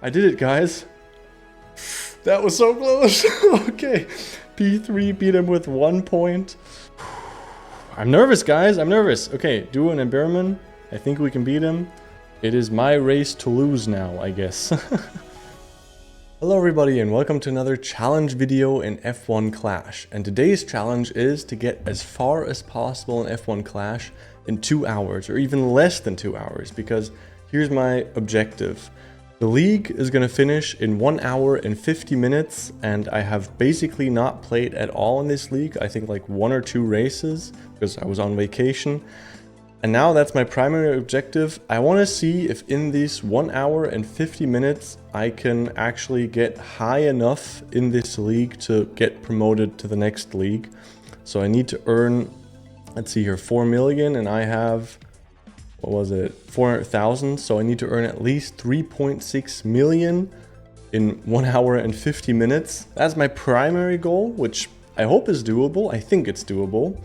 I did it, guys. That was so close. Okay. P3 beat him with 1 point. I'm nervous, guys. I'm nervous. Okay, Duan and Behrman. I think we can beat him. It is my race to lose now, I guess. Hello everybody and welcome to another challenge video in F1 Clash. And today's challenge is to get as far as possible in F1 Clash in 2 hours or even less than 2 hours, because here's my objective. The league is going to finish in 1 hour and 50 minutes, and I have basically not played at all in this league. I think like 1 or 2 races because I was on vacation. And now that's my primary objective. I want to see if in these 1 hour and 50 minutes I can actually get high enough in this league to get promoted to the next league. So I need to earn, let's see here, 4 million, and I have, what was it, 400,000. So I need to earn at least 3.6 million in 1 hour and 50 minutes. That's my primary goal, which I hope is doable. I think it's doable.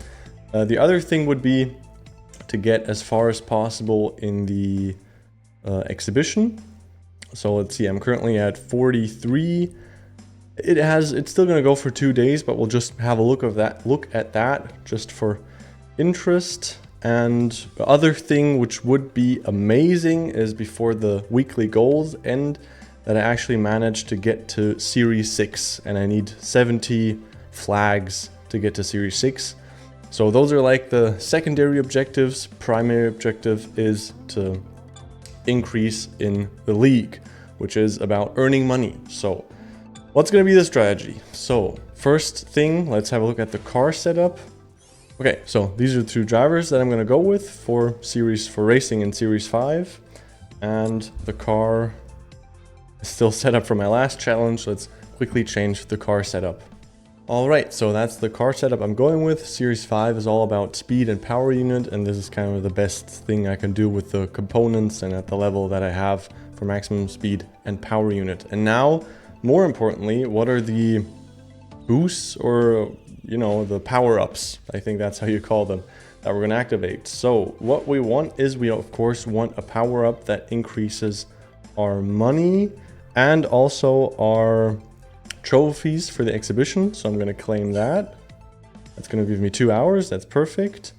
The other thing would be to get as far as possible in the exhibition. So let's see, I'm currently at 43. It's still gonna go for 2 days, but we'll just have a look at that just for interest. And the other thing which would be amazing is before the weekly goals end, that I actually managed to get to Series 6, and I need 70 flags to get to Series 6. So those are like the secondary objectives. Primary objective is to increase in the league, which is about earning money. So what's going to be the strategy? So first thing, let's have a look at the car setup. Okay, so these are the 2 drivers that I'm going to go with for racing in Series 5. And the car is still set up for my last challenge. Let's quickly change the car setup. Alright, so that's the car setup I'm going with. Series 5 is all about speed and power unit, and this is kind of the best thing I can do with the components and at the level that I have for maximum speed and power unit. And now, more importantly, what are the boosts or, you know, the power-ups, I think that's how you call them, that we're going to activate. So what we want is, we of course want a power-up that increases our money and also our trophies for the exhibition. So I'm going to claim that. That's going to give me 2 hours. That's perfect.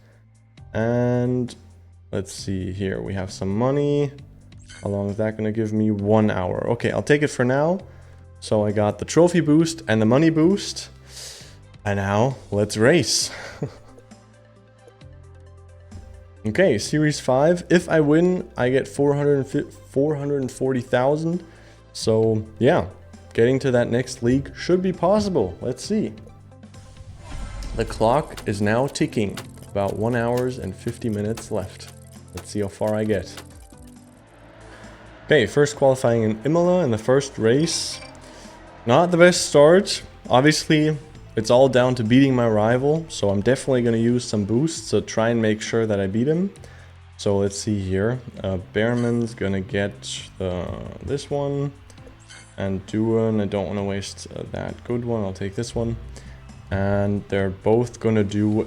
And let's see here, we have some money. How long is that going to give me? 1 hour. Okay, I'll take it for now. So I got the trophy boost and the money boost, and now let's race. Okay, Series 5. If I win, I get 440,000. So yeah, getting to that next league should be possible. Let's see. The clock is now ticking. About 1 hour and 50 minutes left. Let's see how far I get. Okay, first qualifying in Imola in the first race. Not the best start. Obviously, it's all down to beating my rival. So I'm definitely going to use some boosts to try and make sure that I beat him. So let's see here. Behrman's going to get this one. And Duan, I don't want to waste that good one. I'll take this one. And they're both going to do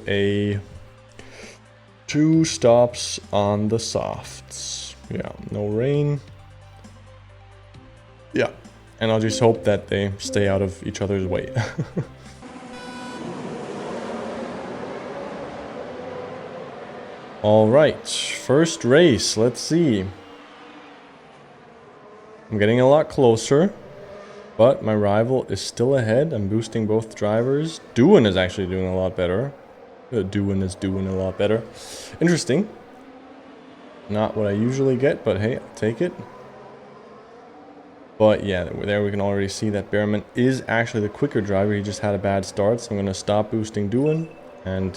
2 stops on the softs. Yeah, no rain. Yeah, and I'll just hope that they stay out of each other's way. All right, first race. Let's see. I'm getting a lot closer, but my rival is still ahead. I'm boosting both drivers. Duan is actually doing a lot better. Duan is doing a lot better. Interesting. Not what I usually get, but hey, I'll take it. But yeah, there we can already see that Behrman is actually the quicker driver. He just had a bad start, so I'm going to stop boosting Duan and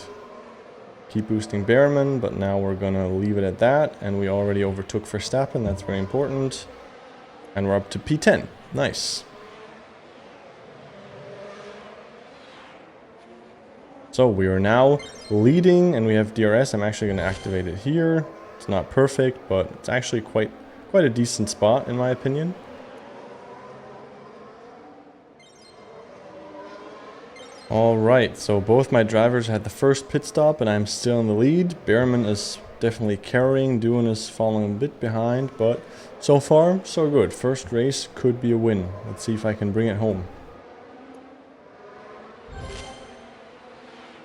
keep boosting Behrman. But now we're going to leave it at that, and we already overtook Verstappen. That's very important. And we're up to P10. Nice. So we are now leading, and we have DRS. I'm actually going to activate it here. It's not perfect, but it's actually quite a decent spot in my opinion. All right, so both my drivers had the first pit stop, and I'm still in the lead. Behrman is definitely carrying. Doohan is falling a bit behind, but so far, so good. First race could be a win. Let's see if I can bring it home.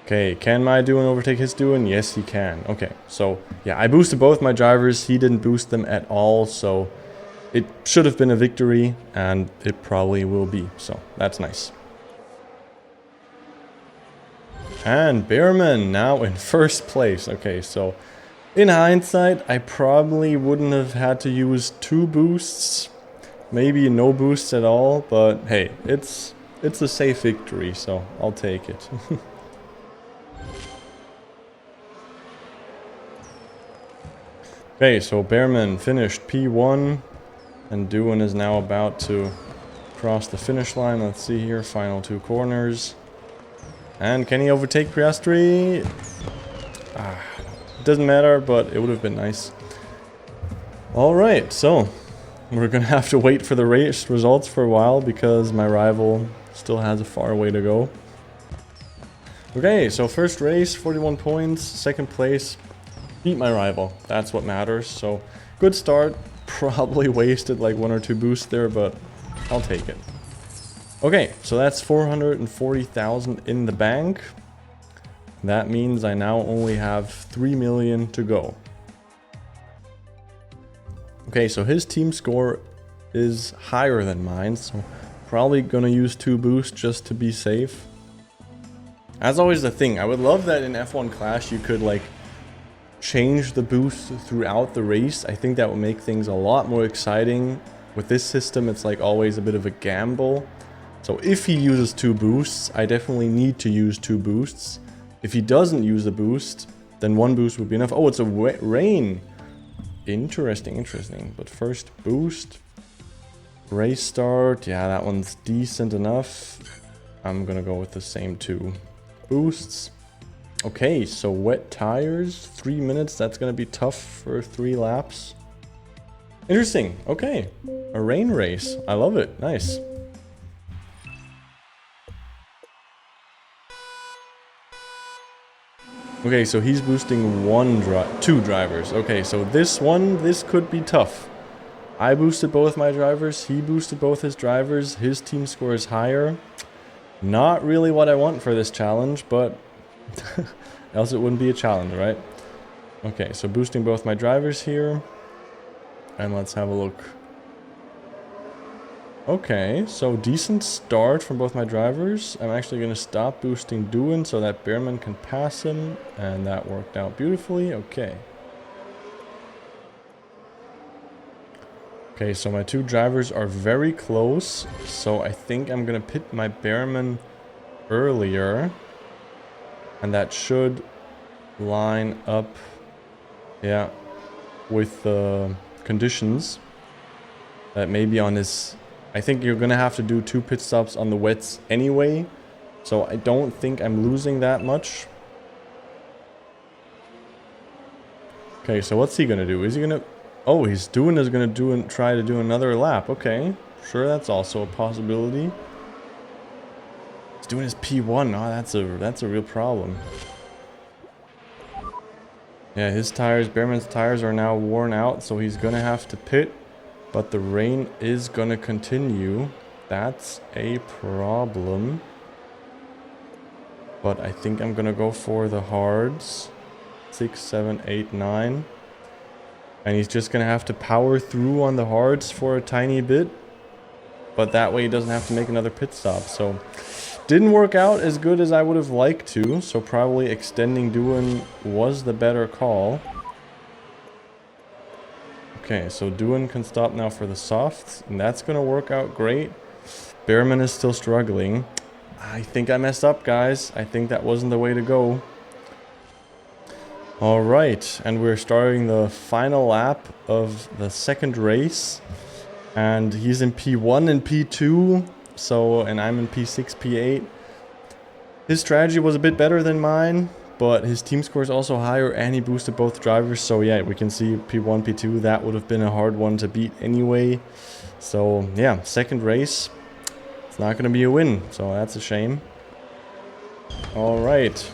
Okay, can my Doohan overtake his Doohan? Yes, he can. Okay, so yeah, I boosted both my drivers. He didn't boost them at all, so it should have been a victory, and it probably will be. So that's nice. And Behrman now in first place. Okay, so in hindsight, I probably wouldn't have had to use 2 boosts. Maybe no boosts at all, but hey, it's a safe victory, so I'll take it. Okay, so Behrman finished P1, and Doohan is now about to cross the finish line. Let's see here, final 2 corners. And can he overtake Piastri? It doesn't matter, but it would have been nice. Alright, so we're gonna have to wait for the race results for a while because my rival still has a far way to go. Okay, so first race, 41 points, second place, beat my rival. That's what matters, so good start. Probably wasted like 1 or 2 boosts there, but I'll take it. Okay, so that's 440,000 in the bank. That means I now only have 3 million to go. Okay, so his team score is higher than mine, so probably gonna use 2 boosts just to be safe. As always the thing, I would love that in F1 Clash you could like change the boost throughout the race. I think that would make things a lot more exciting. With this system, it's like always a bit of a gamble. So if he uses 2 boosts, I definitely need to use 2 boosts. If he doesn't use a boost, then 1 boost would be enough. Oh, it's a rain. Interesting, interesting. But first boost. Race start. Yeah, that one's decent enough. I'm gonna go with the same 2 boosts. Okay, so wet tires. 3 minutes. That's gonna be tough for 3 laps. Interesting. Okay. A rain race. I love it. Nice. Okay, so he's boosting 2 drivers. Okay, so this could be tough. I boosted both my drivers, he boosted both his drivers, his team score is higher. Not really what I want for this challenge, but else it wouldn't be a challenge, right? Okay, so boosting both my drivers here. And let's have a look. Okay, so decent start from both my drivers. I'm actually going to stop boosting Doohan so that Behrman can pass him. And that worked out beautifully. Okay. Okay, so my 2 drivers are very close. So I think I'm going to pit my Behrman earlier. And that should line up, yeah, with the conditions. That maybe on his... I think you're gonna have to do 2 pit stops on the wets anyway, so I don't think I'm losing that much. Okay, so what's he gonna do? Is he gonna... Oh, he's gonna try to do another lap. Okay, sure, that's also a possibility. He's doing his P1. Oh, that's a real problem. Yeah, his tires, Behrman's tires are now worn out, so he's gonna have to pit. But the rain is gonna continue. That's a problem. But I think I'm gonna go for the hards. 6, 7, 8, 9. And he's just gonna have to power through on the hards for a tiny bit. But that way he doesn't have to make another pit stop. So didn't work out as good as I would have liked to. So probably extending Doohan was the better call. Okay, so Doohan can stop now for the softs, and that's going to work out great. Behrman is still struggling. I think I messed up, guys. I think that wasn't the way to go. Alright, and we're starting the final lap of the second race. And he's in P1 and P2, and I'm in P6, P8. His strategy was a bit better than mine. But his team score is also higher and he boosted both drivers. So yeah, we can see P1, P2. That would have been a hard one to beat anyway. So yeah, second race. It's not going to be a win. So that's a shame. Alright.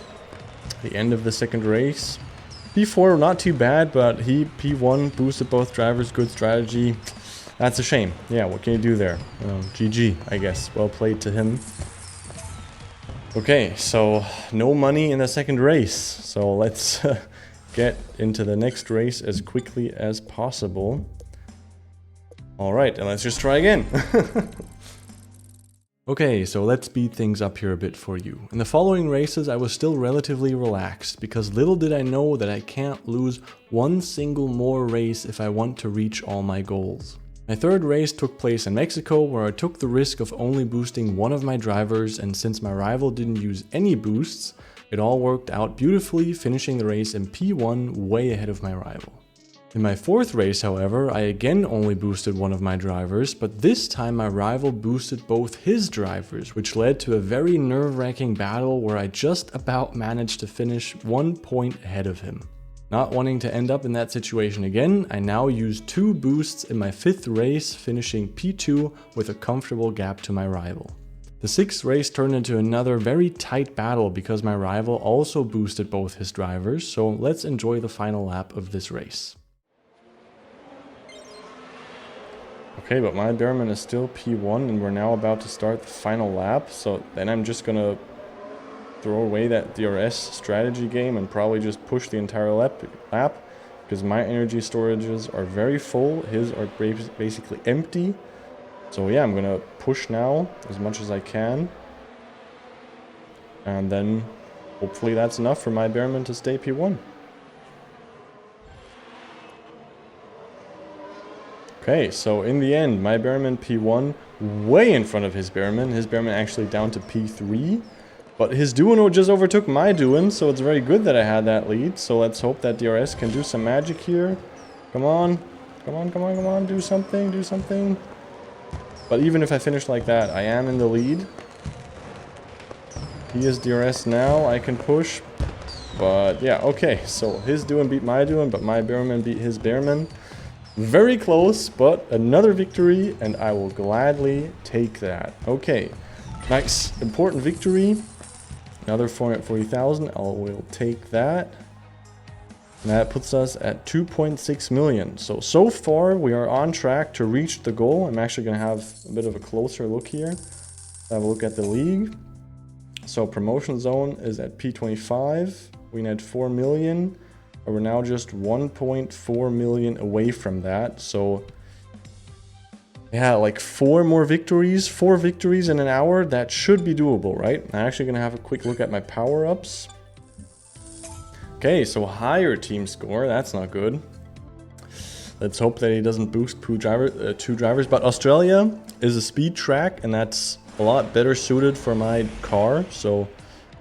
The end of the second race. P4 not too bad, but he P1 boosted both drivers. Good strategy. That's a shame. Yeah, what can you do there? GG, I guess. Well played to him. Okay, so no money in the second race. So let's get into the next race as quickly as possible. Alright, and let's just try again. Okay, so let's speed things up here a bit for you. In the following races, I was still relatively relaxed, because little did I know that I can't lose one single more race if I want to reach all my goals. My third race took place in Mexico, where I took the risk of only boosting one of my drivers, and since my rival didn't use any boosts, it all worked out beautifully, finishing the race in P1 way ahead of my rival. In my fourth race, however, I again only boosted one of my drivers, but this time my rival boosted both his drivers, which led to a very nerve-wracking battle where I just about managed to finish 1 point ahead of him. Not wanting to end up in that situation again, I now use 2 boosts in my 5th race, finishing P2 with a comfortable gap to my rival. The 6th race turned into another very tight battle because my rival also boosted both his drivers, so let's enjoy the final lap of this race. Okay, but my Bearman is still P1 and we're now about to start the final lap, so then I'm just gonna throw away that DRS strategy game and probably just push the entire lap because my energy storages are very full, his are basically empty. So yeah, I'm gonna push now as much as I can, and then hopefully that's enough for my Bearman to stay P1. Okay, so in the end, my Bearman P1 way in front of his Bearman. His Bearman actually down to P3. But his Duino just overtook my Duin, so it's very good that I had that lead. So let's hope that DRS can do some magic here. Come on. Come on, come on, come on. Do something, do something. But even if I finish like that, I am in the lead. He is DRS now. I can push. But yeah, okay. So his Duin beat my Duin, but my Bearman beat his Bearman. Very close, but another victory, and I will gladly take that. Okay, nice. Important victory. Another 440,000. I will take that. And that puts us at 2.6 million. So far, we are on track to reach the goal. I'm actually going to have a bit of a closer look here. Have a look at the league. So promotion zone is at P25. We need 4 million. We're now just 1.4 million away from that. So yeah, like 4 victories in an hour. That should be doable, right? I'm actually gonna have a quick look at my power-ups. Okay, so higher team score. That's not good. Let's hope that he doesn't boost two drivers. But Australia is a speed track, and that's a lot better suited for my car. So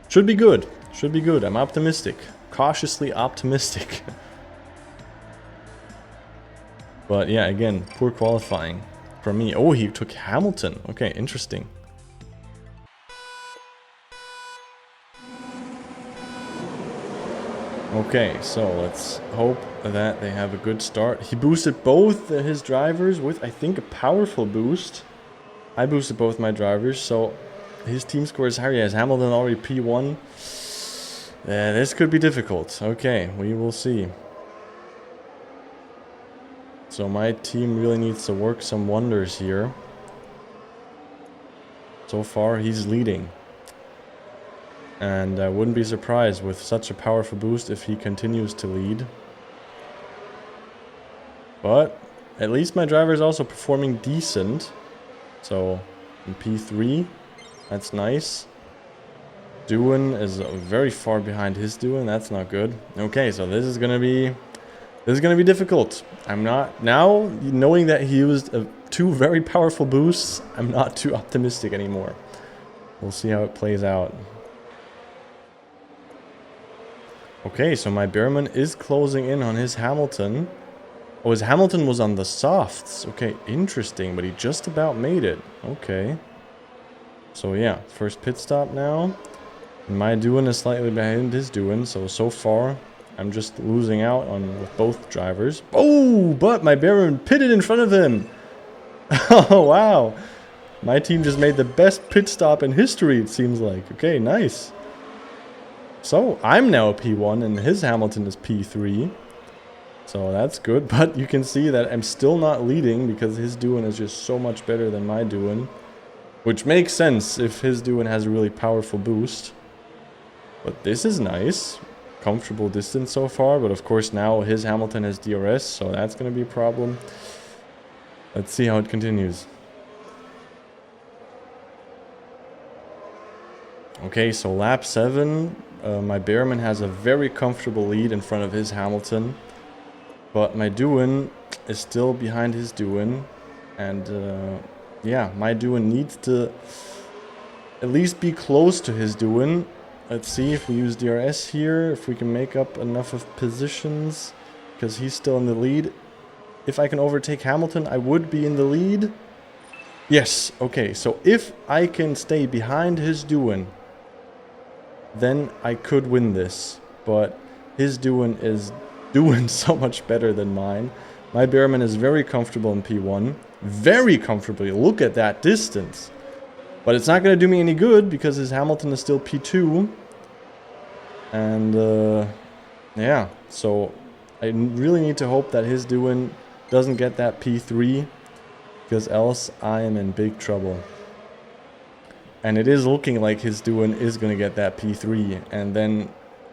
should be good. Should be good. I'm optimistic. Cautiously optimistic. But yeah, again, poor qualifying for me. Oh, he took Hamilton. Okay, interesting. Okay, so let's hope that they have a good start. He boosted both his drivers with, I think, a powerful boost. I boosted both my drivers, so his team score is higher. He has Hamilton already P1. This could be difficult. Okay, we will see. So my team really needs to work some wonders here. So far, he's leading. And I wouldn't be surprised with such a powerful boost if he continues to lead. But at least my driver is also performing decent. So in P3, that's nice. Duin is very far behind his Duin. That's not good. Okay, so this is gonna be difficult. I'm not now knowing that he used 2 very powerful boosts. I'm not too optimistic anymore. We'll see how it plays out. Okay, so my Bearman is closing in on his Hamilton. Oh, his Hamilton was on the softs. Okay, interesting, but he just about made it. Okay. So yeah, first pit stop now. My Duin is slightly behind his Duin, so far I'm just losing out on with both drivers. Oh, but my Bearman pitted in front of him. Oh, wow. My team just made the best pit stop in history, it seems like. Okay, nice. So I'm now P1 and his Hamilton is P3. So that's good, but you can see that I'm still not leading because his Duin is just so much better than my Duin. Which makes sense if his Duin has a really powerful boost. But this is nice. Comfortable distance so far, but of course now his Hamilton has DRS, so that's going to be a problem. Let's see how it continues. Okay, so lap 7, my Bearman has a very comfortable lead in front of his Hamilton. But my Duin is still behind his Duin. And yeah, my Duin needs to at least be close to his Duin. Let's see if we use DRS here, if we can make up enough of positions. Because he's still in the lead. If I can overtake Hamilton, I would be in the lead. Yes, okay, so if I can stay behind his Duin, then I could win this. But his Duin is doing so much better than mine. My Bearman is very comfortable in P1. Very comfortably. Look at that distance. But it's not going to do me any good because his Hamilton is still P2. And yeah, so I really need to hope that his Duin doesn't get that P3. Because else I am in big trouble. And it is looking like his Duin is going to get that P3. And then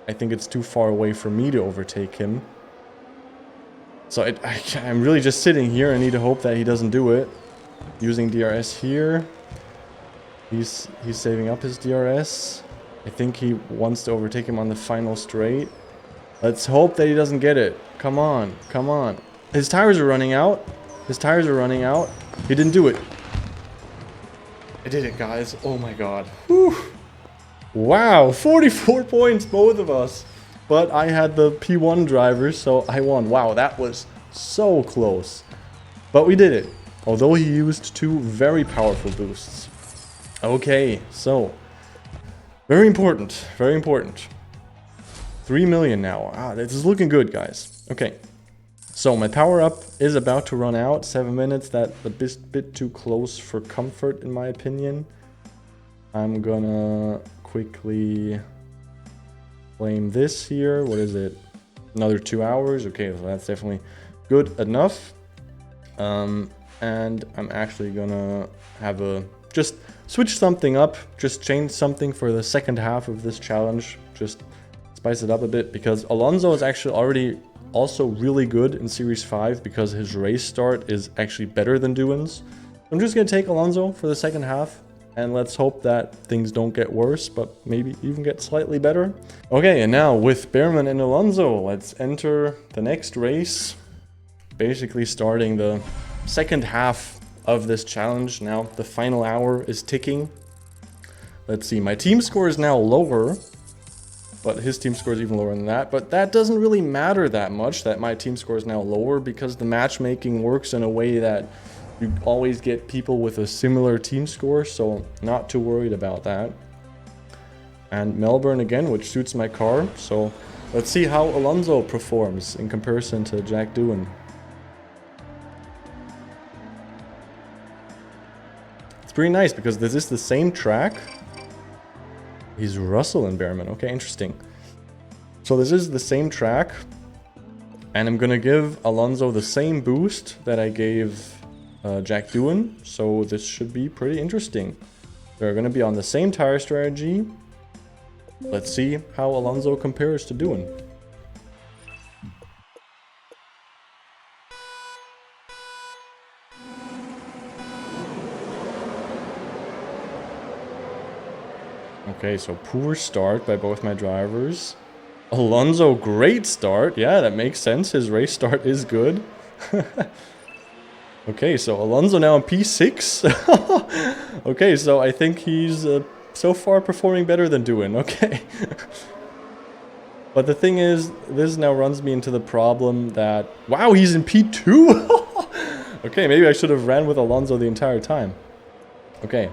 I think it's too far away for me to overtake him. So I'm really just sitting here. I need to hope that he doesn't do it. Using DRS here. He's saving up his DRS. I think he wants to overtake him on the final straight. Let's hope that he doesn't get it. Come on, come on. His tires are running out. His tires are running out. He didn't do it. I did it, guys. Oh my god. Whew. Wow, 44 points, both of us. But I had the P1 driver, so I won. Wow, that was so close. But we did it. Although he used 2 very powerful boosts. Okay, so. Very important. Very important. 3 million now. Ah, this is looking good, guys. Okay. So my power up is about to run out. 7 minutes. That's a bit too close for comfort, in my opinion. I'm gonna quickly claim this here. What is it? Another 2 hours. Okay, so that's definitely good enough. And I'm actually gonna have just switch something up. Just change something for the second half of this challenge. Just spice it up a bit because Alonso is actually already also really good in Series 5 because his race start is actually better than Duin's. I'm just gonna take Alonso for the second half. And let's hope that things don't get worse, but maybe even get slightly better. Okay, and now with Bearman and Alonso, let's enter the next race. Basically starting the second half of this challenge. Now the final hour is ticking. Let's see, my team score is now lower, but his team score is even lower than that. But that doesn't really matter that much, that my team score is now lower, because the matchmaking works in a way that you always get people with a similar team score, so not too worried about that. And Melbourne again, which suits my car, so let's see how Alonso performs in comparison to Jack Duin. It's pretty nice because this is the same track. He's Russell and Bearman, okay, interesting. So this is the same track, and I'm gonna give Alonso the same boost that I gave Jack Duin, so this should be pretty interesting. They're going to be on the same tire strategy. Let's see how Alonso compares to Duin. Okay, so poor start by both my drivers. Alonso, great start. Yeah, that makes sense. His race start is good. Okay, so Alonso now in P6. Okay, so I think he's so far performing better than Duin. Okay. But the thing is, this now runs me into the problem that... Wow, he's in P2? Okay, maybe I should have ran with Alonso the entire time. Okay.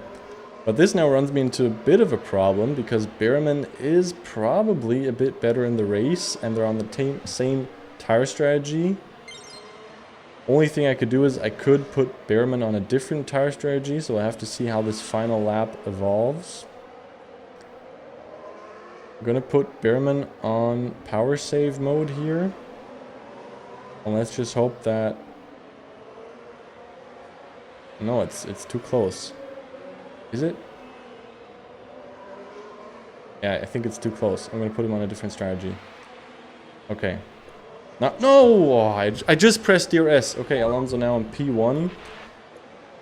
But this now runs me into a bit of a problem because Bearman is probably a bit better in the race and they're on the same tire strategy. Only thing I could do is I could put Bearman on a different tire strategy, so I have to see how this final lap evolves. I'm gonna put Behrman on power save mode here. And let's just hope that... No, it's too close. Is it? Yeah, I think it's too close. I'm gonna put him on a different strategy. Okay. No! Oh, I just pressed DRS. Okay, Alonso now on P1.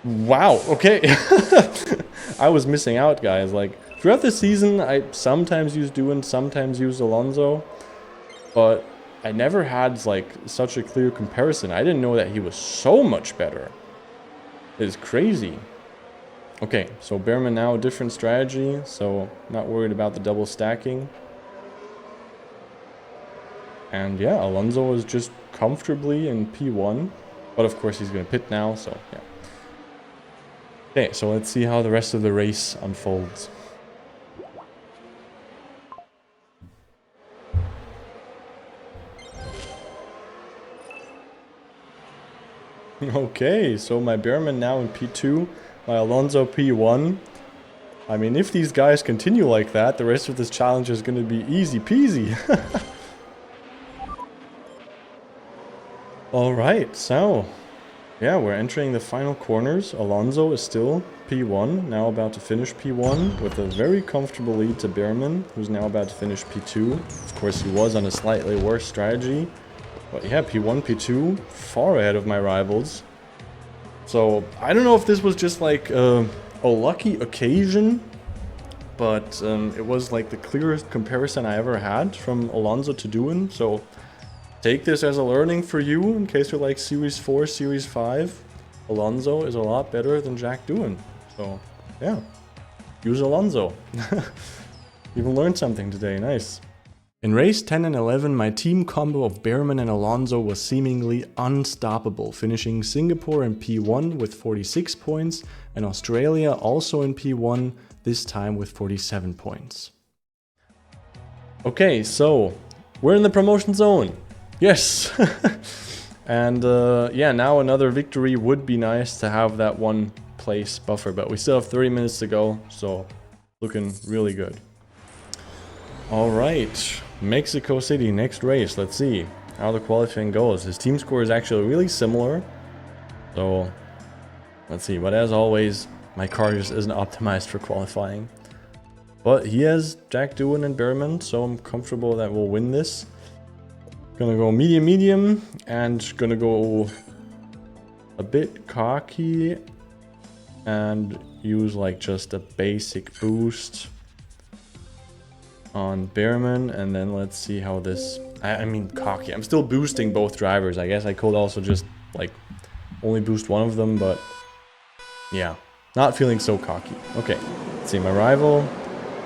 Wow, okay. I was missing out, guys. Like, throughout the season, I sometimes use Doohan, sometimes use Alonso. But I never had, like, such a clear comparison. I didn't know that he was so much better. It is crazy. Okay, so Behrman now, different strategy. So, not worried about the double stacking. And yeah, Alonso is just comfortably in P1. But of course he's going to pit now, so yeah. Okay, so let's see how the rest of the race unfolds. Okay, so my Behrman now in P2, my Alonso P1. I mean, if these guys continue like that, the rest of this challenge is going to be easy peasy. Alright, so... yeah, we're entering the final corners. Alonso is still P1, now about to finish P1, with a very comfortable lead to Behrman, who's now about to finish P2. Of course, he was on a slightly worse strategy. But yeah, P1, P2, far ahead of my rivals. So, I don't know if this was just like a lucky occasion, but it was like the clearest comparison I ever had from Alonso to Doohan, so... take this as a learning for you, in case you're like Series 4, Series 5. Alonso is a lot better than Jack Doohan. So, yeah. Use Alonso. Even learned something today, nice. In race 10 and 11, my team combo of Behrman and Alonso was seemingly unstoppable, finishing Singapore in P1 with 46 points, and Australia also in P1, this time with 47 points. Okay, so, we're in the promotion zone. Yes! And yeah, now another victory would be nice to have that one place buffer, but we still have 30 minutes to go, so looking really good. Alright, Mexico City, next race. Let's see how the qualifying goes. His team score is actually really similar, so let's see. But as always, my car just isn't optimized for qualifying. But he has Jack Doohan and Behrman, so I'm comfortable that we'll win this. Gonna go medium, and gonna go a bit cocky and use like just a basic boost on Behrman, and then let's see how this... I mean cocky, I'm still boosting both drivers. I guess I could also just like only boost one of them, but yeah, not feeling so cocky. Okay, let's see, my rival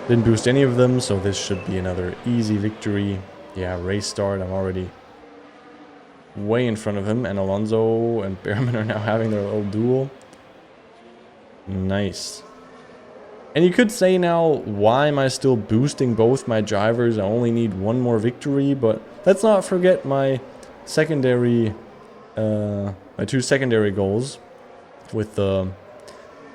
didn't boost any of them, so this should be another easy victory. Yeah, race start, I'm already way in front of him, and Alonso and Behrman are now having their little duel. Nice. And you could say now, why am I still boosting both my drivers? I only need one more victory, but let's not forget my secondary, my two secondary goals with the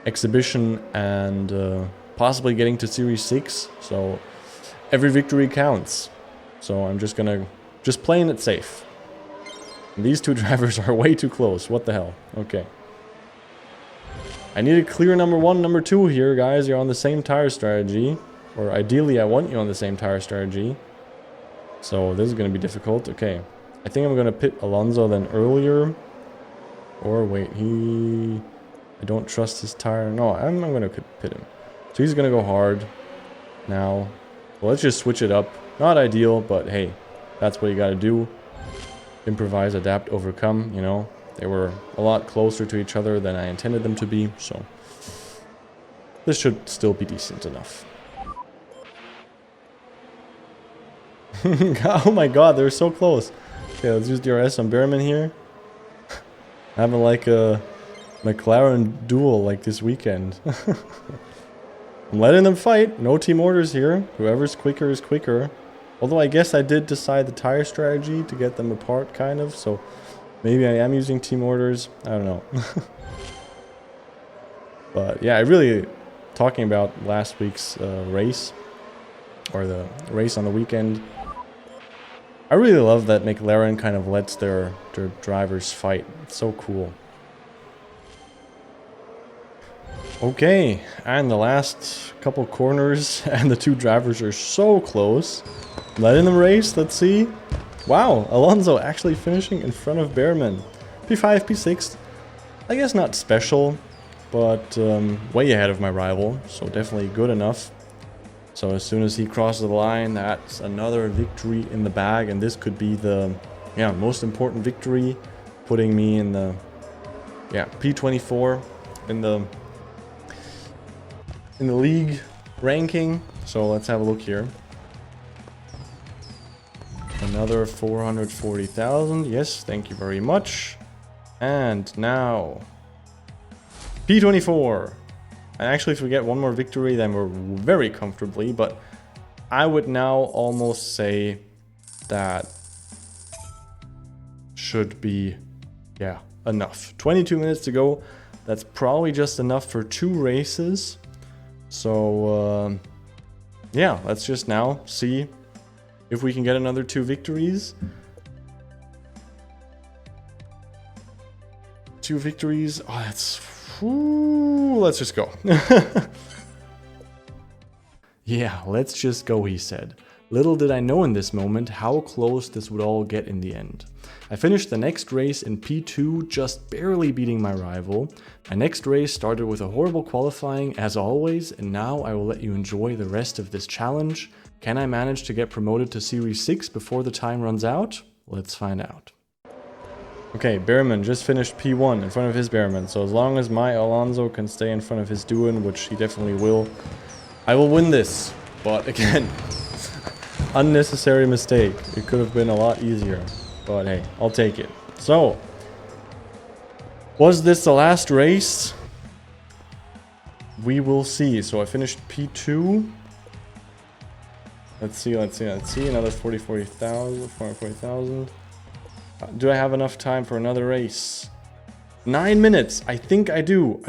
exhibition and possibly getting to Series 6. So every victory counts. So I'm just playing it safe. And these two drivers are way too close. What the hell? Okay. I need a clear number 1, number 2 here, guys. You're on the same tire strategy. Or ideally, I want you on the same tire strategy. So this is going to be difficult. Okay. I think I'm going to pit Alonso then earlier. Or wait, I don't trust his tire. No, I'm going to pit him. So he's going to go hard now. Well, let's just switch it up. Not ideal, but hey, that's what you gotta do. Improvise, adapt, overcome, you know. They were a lot closer to each other than I intended them to be, so this should still be decent enough. Oh my god, they're so close. Okay, let's use DRS on Behrman here. Having like a McLaren duel like this weekend. I'm letting them fight. No team orders here. Whoever's quicker is quicker. Although I guess I did decide the tire strategy to get them apart, kind of. So maybe I am using team orders. I don't know. But yeah, talking about last week's race, or the race on the weekend. I really love that McLaren kind of lets their drivers fight. It's so cool. Okay, and the last couple corners, and the two drivers are so close. Letting them race, let's see. Wow, Alonso actually finishing in front of Behrman. P5, P6. I guess not special, but way ahead of my rival, so definitely good enough. So as soon as he crosses the line, that's another victory in the bag, and this could be the most important victory, putting me in the P24 in the league ranking. So let's have a look here. Another 440,000. Yes, thank you very much. And now P24. And actually, if we get one more victory, then we're very comfortably. But I would now almost say that should be, enough. 22 minutes to go. That's probably just enough for 2 races. So, let's just now see if we can get another 2 victories. 2 victories. Oh, that's... Ooh, let's just go. Yeah, let's just go, he said. Little did I know in this moment how close this would all get in the end. I finished the next race in P2, just barely beating my rival. My next race started with a horrible qualifying, as always, and now I will let you enjoy the rest of this challenge. Can I manage to get promoted to Series 6 before the time runs out? Let's find out. Okay, Behrman just finished P1 in front of his Behrman, so as long as my Alonso can stay in front of his Duan, which he definitely will, I will win this. But again, unnecessary mistake. It could have been a lot easier, but hey, I'll take it. So, was this the last race? We will see. So I finished P2. Let's see, another 440,000. Do I have enough time for another race? 9 minutes. I think I do.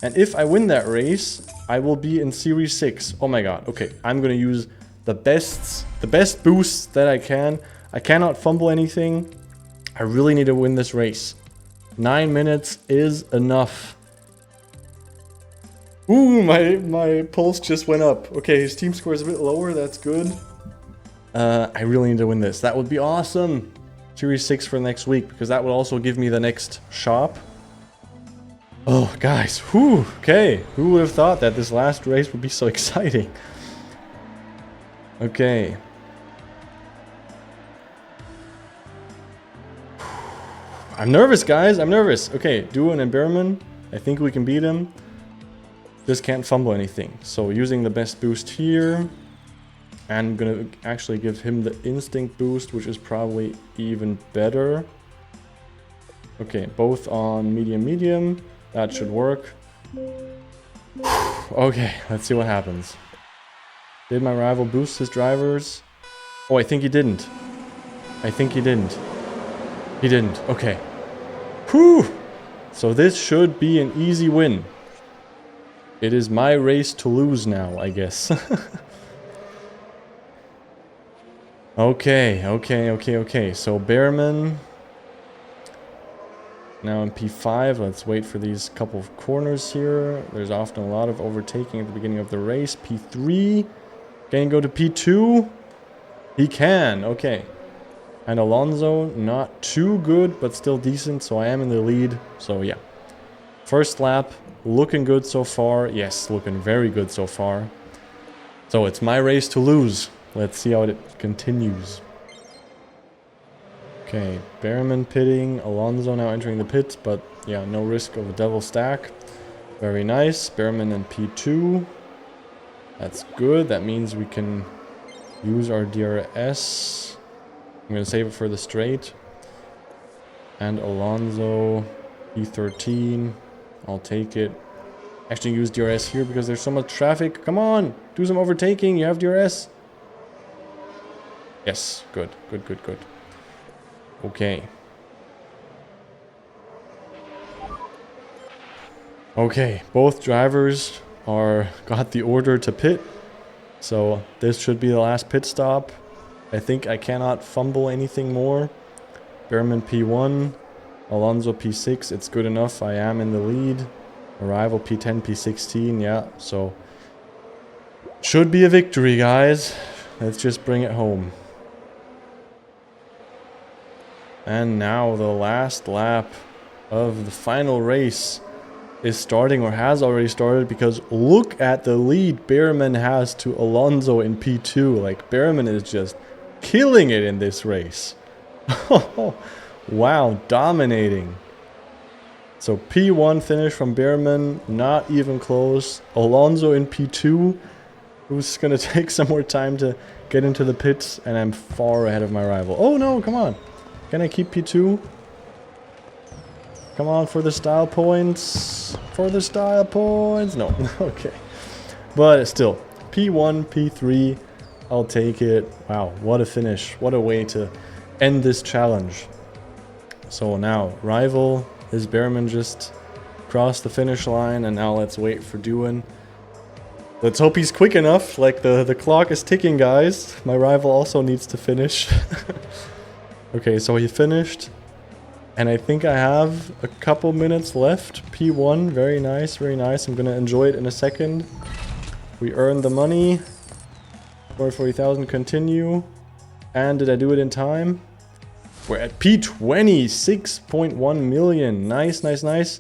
And if I win that race, I will be in Series 6. Oh my god. Okay, I'm gonna use the best boosts that I can. I cannot fumble anything. I really need to win this race. 9 minutes is enough. Ooh, my pulse just went up. Okay, his team score is a bit lower. That's good. I really need to win this. That would be awesome. Series 6 for next week, because that will also give me the next shop. Oh, guys. Whew. Okay. Who would have thought that this last race would be so exciting? Okay. I'm nervous, guys. I'm nervous. Okay, Duan and Behrman. I think we can beat him. Just can't fumble anything. So using the best boost here. I'm gonna actually give him the instinct boost, which is probably even better. Okay, both on medium. That should work. Okay, let's see what happens. Did my rival boost his drivers? Oh, I think he didn't. He didn't. Okay. Whew! So this should be an easy win. It is my race to lose now, I guess. Okay. So Behrman now in P5. Let's wait for these couple of corners here. There's often a lot of overtaking at the beginning of the race. P3. Can he go to P2? He can. Okay. And Alonso, not too good, but still decent. So I am in the lead. So yeah. First lap, looking good so far. Yes, looking very good so far. So it's my race to lose. Let's see how it continues. Okay, Behrman pitting, Alonso now entering the pit, but yeah, no risk of a double stack. Very nice. Behrman in P2. That's good. That means we can use our DRS. I'm going to save it for the straight. And Alonso, P13. I'll take it. Actually use DRS here because there's so much traffic. Come on, do some overtaking. You have DRS. Yes, good. Okay. Okay, both drivers got the order to pit. So this should be the last pit stop. I think I cannot fumble anything more. Behrman P1, Alonso P6, it's good enough. I am in the lead. Arrival P10, P16, yeah, so should be a victory, guys. Let's just bring it home. And now the last lap of the final race is starting, or has already started, because look at the lead Behrman has to Alonso in P2. Like, Behrman is just killing it in this race. Wow, dominating. So P1 finish from Behrman, not even close. Alonso in P2, who's gonna take some more time to get into the pits, and I'm far ahead of my rival. Oh no, come on. Can I keep P2? Come on, for the style points. For the style points. No, okay. But still, P1, P3, I'll take it. Wow, what a finish. What a way to end this challenge. So now, rival is Behrman just crossed the finish line, and now let's wait for Doohan. Let's hope he's quick enough. Like, the clock is ticking, guys. My rival also needs to finish. Okay, so he finished. And I think I have a couple minutes left. P1, very nice, very nice. I'm gonna enjoy it in a second. We earned the money. 40,000, continue. And did I do it in time? We're at P20, 6.1 million. Nice, nice, nice.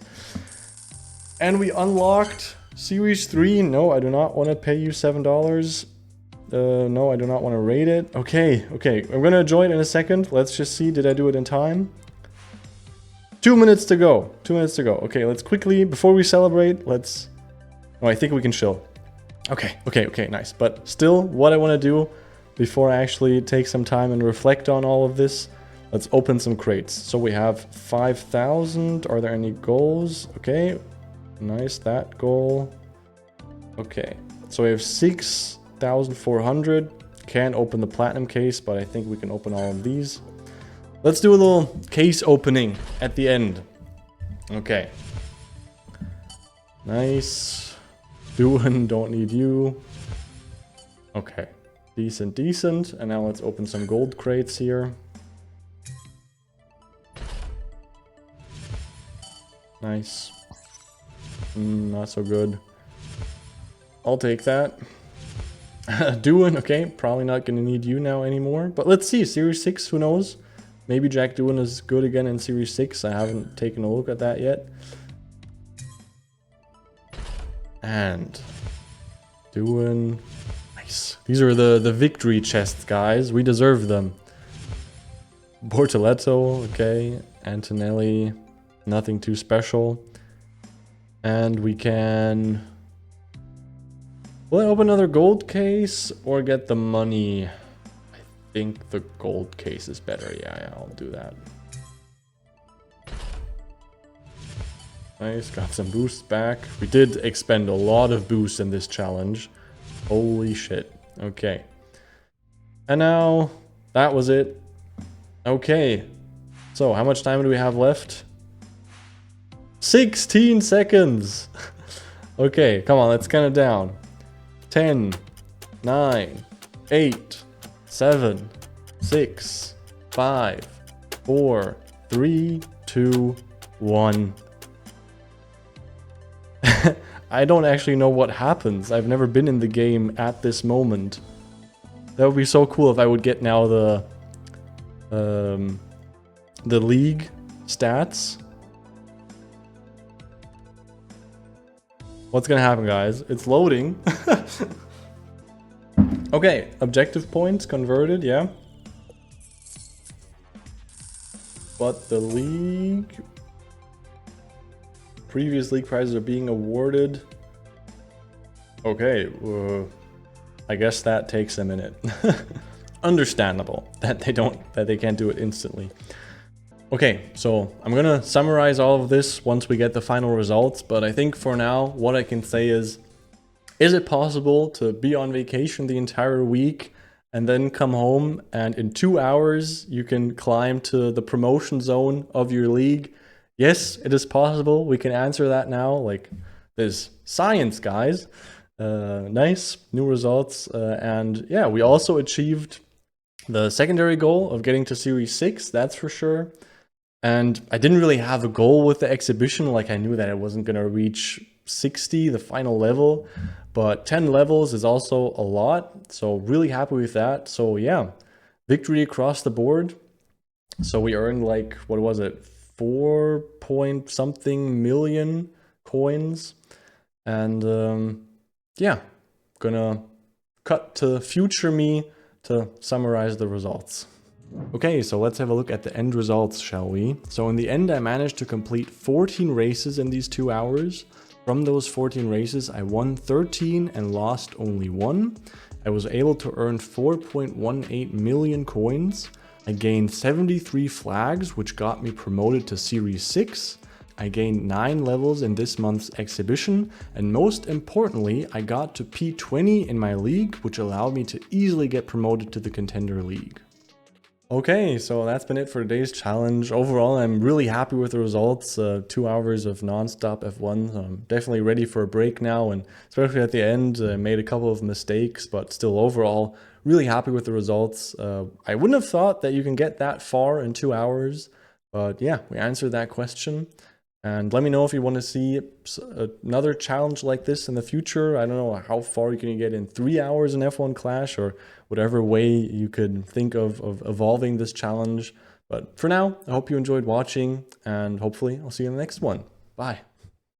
And we unlocked Series 3. No, I do not want to pay you $7. No, I do not want to rate it. Okay, okay. I'm gonna enjoy it in a second. Let's just see, did I do it in time? 2 minutes to go. 2 minutes to go. Okay, let's quickly, before we celebrate, let's... Oh, I think we can chill. Okay, okay, okay, nice. But still, what I want to do, before I actually take some time and reflect on all of this, let's open some crates. So we have 5,000. Are there any goals? Okay, nice, that goal. Okay, so we have 6,400. Can't open the platinum case, but I think we can open all of these. Let's do a little case opening at the end. Okay. Nice. Doohan, don't need you. Okay. Decent, decent. And now let's open some gold crates here. Nice. Not so good. I'll take that. Doohan, okay. Probably not gonna need you now anymore. But let's see. Series 6, who knows? Maybe Jack Doohan is good again in Series 6. I haven't taken a look at that yet. And Doohan. Nice. These are the victory chests, guys. We deserve them. Bortoletto, okay. Antonelli. Nothing too special. And we can... Will I open another gold case or get the money? I think the gold case is better. Yeah, I'll do that. Nice, got some boosts back. We did expend a lot of boosts in this challenge. Holy shit. Okay. And now, that was it. Okay. So, how much time do we have left? 16 seconds! Okay, come on, let's count it down. 10, 9, 8, 7, 6, 5, 4, 3, 2, 1. I don't actually know what happens. I've never been in the game at this moment. That would be so cool if I would get now the league stats. What's gonna happen, guys? It's loading. Okay, objective points converted, yeah. But the league... Previous league prizes are being awarded. Okay, I guess that takes a minute. Understandable that they can't do it instantly. Okay, so I'm gonna summarize all of this once we get the final results, but I think for now, what I can say is it possible to be on vacation the entire week and then come home and in 2 hours you can climb to the promotion zone of your league? Yes, it is possible. We can answer that now. Like, there's science, guys. Nice new results. And yeah, we also achieved the secondary goal of getting to Series 6, that's for sure. And I didn't really have a goal with the exhibition. Like I knew that I wasn't going to reach 60, the final level, but 10 levels is also a lot. So really happy with that. So yeah, victory across the board. So we earned like, what was it? 4 point something million coins. And yeah, gonna cut to future me to summarize the results. Okay, so let's have a look at the end results, shall we? So in the end, I managed to complete 14 races in these 2 hours. From those 14 races, I won 13 and lost only 1. I was able to earn 4.18 million coins. I gained 73 flags, which got me promoted to Series 6. I gained 9 levels in this month's exhibition, and most importantly, I got to P20 in my league, which allowed me to easily get promoted to the Contender League. Okay, so that's been it for today's challenge. Overall, I'm really happy with the results. 2 hours of non-stop F1. So I'm definitely ready for a break now, and especially at the end, I made a couple of mistakes, but still overall, really happy with the results. I wouldn't have thought that you can get that far in 2 hours, but yeah, we answered that question. And let me know if you want to see another challenge like this in the future. I don't know how far you can get in 3 hours in F1 Clash, or whatever way you could think of evolving this challenge. But for now, I hope you enjoyed watching, and hopefully I'll see you in the next one. Bye.